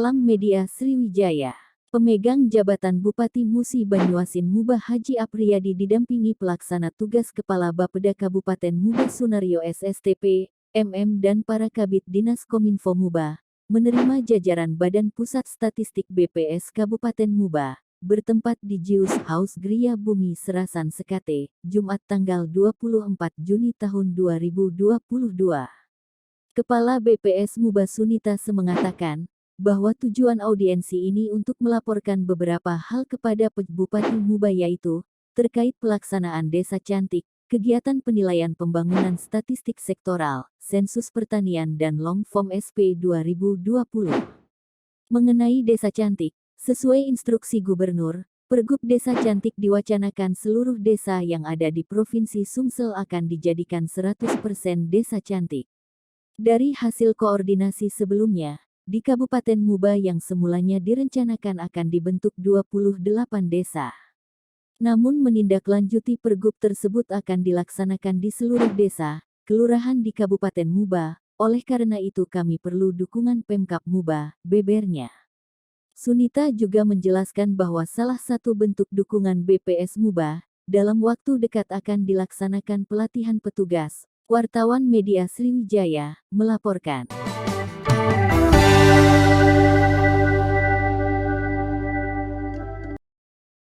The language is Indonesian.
Salam Media Sriwijaya. Pemegang jabatan Bupati Musi Banyuasin Muba Haji Apriyadi didampingi pelaksana tugas Kepala Bapeda Kabupaten Muba Sunario SSTP, MM dan para kabid Dinas Kominfo Muba, menerima jajaran Badan Pusat Statistik BPS Kabupaten Muba, bertempat di Jius House Gria Bumi Serasan Sekate, Jumat tanggal 24 Juni tahun 2022. Kepala BPS Muba Sunita mengatakan bahwa tujuan audiensi ini untuk melaporkan beberapa hal kepada Bupati Muba, yaitu terkait pelaksanaan Desa Cantik, kegiatan penilaian pembangunan statistik sektoral, sensus pertanian dan long form SP 2020. Mengenai Desa Cantik, sesuai instruksi Gubernur, Pergub Desa Cantik diwacanakan seluruh desa yang ada di Provinsi Sumsel akan dijadikan 100% Desa Cantik. Dari hasil koordinasi sebelumnya, di Kabupaten Muba yang semulanya direncanakan akan dibentuk 28 desa. Namun menindaklanjuti pergub tersebut akan dilaksanakan di seluruh desa, kelurahan di Kabupaten Muba, oleh karena itu kami perlu dukungan Pemkab Muba, bebernya. Sunita juga menjelaskan bahwa salah satu bentuk dukungan BPS Muba, dalam waktu dekat akan dilaksanakan pelatihan petugas. Wartawan Media Sriwijaya melaporkan.